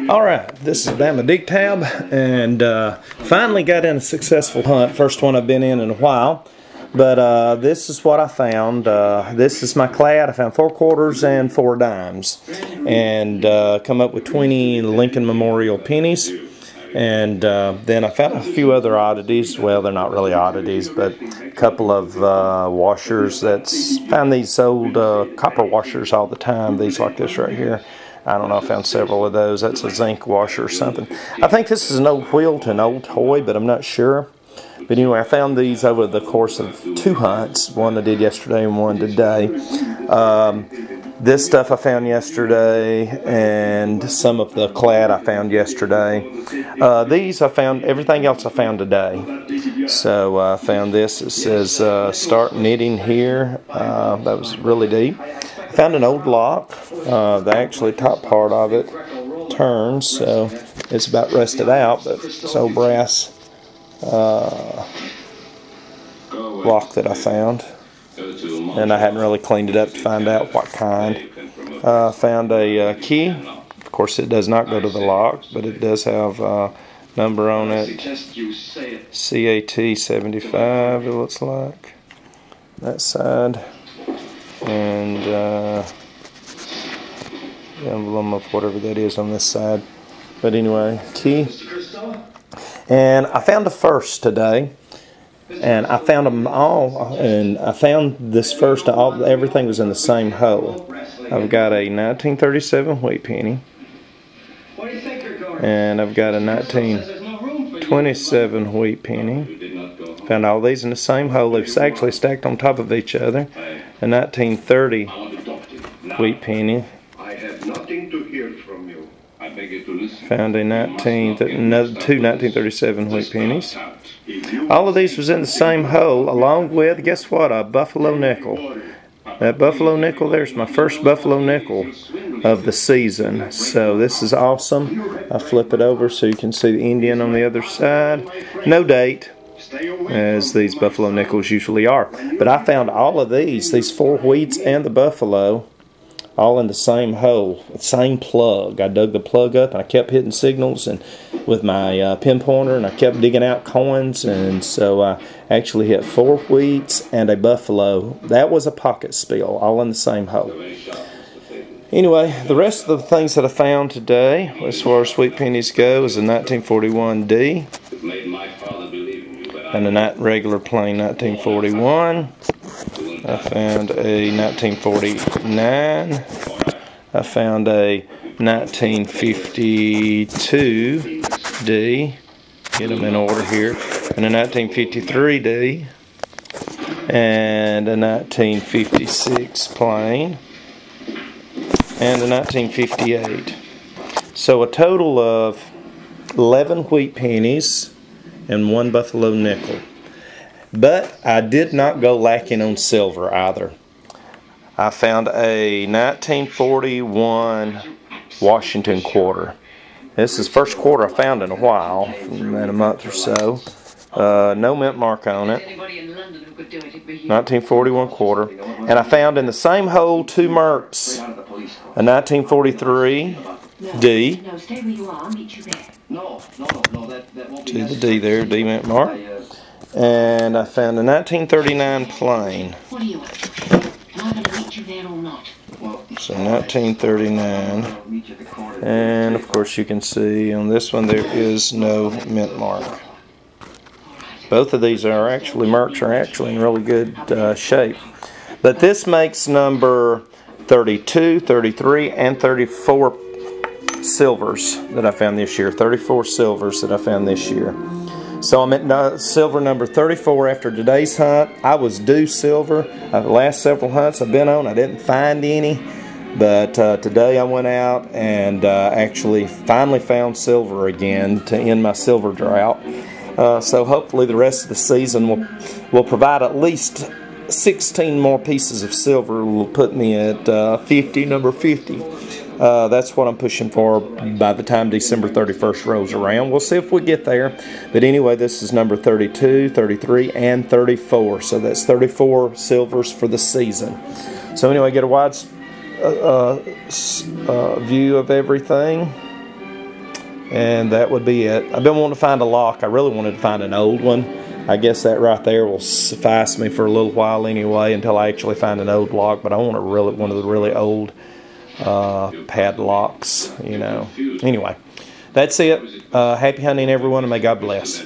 Alright, this is Bama Dig Tab, and finally got in a successful hunt. First one I've been in a while. But this is what I found. This is my clad. I found 4 quarters and 4 dimes. And come up with 20 Lincoln Memorial pennies. And then I found a few other oddities. Well, they're not really oddities, but a couple of washers. Found these old copper washers all the time. These like this right here. I don't know, I found several of those. That's a zinc washer or something. I think this is an old wheel to an old toy, but I'm not sure. But anyway, I found these over the course of 2 hunts. One I did yesterday and one today. This stuff I found yesterday, and some of the clad I found yesterday. These I found, everything else I found today. So I found this. It says start knitting here. That was really deep. I found an old lock. The actually top part of it turns, so it's about rusted out, but it's old brass lock that I found, and I hadn't really cleaned it up to find out what kind. Found a key. Of course, it does not go to the lock, but it does have a number on it. CAT 75, it looks like. That side. And the emblem of whatever that is on this side. But anyway, key. And I found the first today, and I found them all, and I found this first, everything was in the same hole. I've got a 1937 wheat penny, and I've got a 1927 wheat penny. Found all these in the same hole. They've actually stacked on top of each other. A 1930 wheat penny. Found a another 2 1937 wheat pennies. All of these was in the same hole, along with, guess what, a Buffalo Nickel. That Buffalo Nickel there's my first Buffalo Nickel of the season. So this is awesome. I'll flip it over so you can see the Indian on the other side. No date, as these Buffalo Nickels usually are. But I found all of these 4 wheats and the Buffalo, all in the same hole, same plug. I dug the plug up and I kept hitting signals and with my pin pointer, and I kept digging out coins, and so I actually hit 4 wheats and a Buffalo. That was a pocket spill, all in the same hole. Anyway, the rest of the things that I found today, as far as sweet pennies go, is a 1941 D. And a regular plain 1941. I found a 1949. I found a 1952 D. Get them in order here. And a 1953 D. And a 1956 plain. And a 1958. So a total of 11 wheat pennies and 1 Buffalo Nickel. But I did not go lacking on silver either. I found a 1941 Washington quarter. This is the first quarter I found in a while, in a month or so. No mint mark on it. 1941 quarter. And I found in the same hole 2 mercs. A 1943 D. To the D there, D mint mark. And I found a 1939 plain. So 1939. And of course you can see on this one there is no mint mark. Both of these mercs are actually in really good shape. But this makes number 32, 33, and 34 silvers that I found this year. 34 silvers that I found this year. So I'm at silver number 34 after today's hunt. I was due silver. The last several hunts I've been on, I didn't find any. But today I went out and actually finally found silver again to end my silver drought. So hopefully the rest of the season will provide at least 16 more pieces of silver. Will put me at 50, number 50. That's what I'm pushing for by the time December 31st rolls around. We'll see if we get there. But anyway, this is number 32, 33, and 34. So that's 34 silvers for the season. So anyway, get a wide view of everything. And that would be it. I've been wanting to find a lock. I really wanted to find an old one. I guess that right there will suffice me for a little while anyway until I actually find an old lock. But I want one of the really old padlocks, you know. Anyway, that's it. Happy hunting, everyone, and may God bless.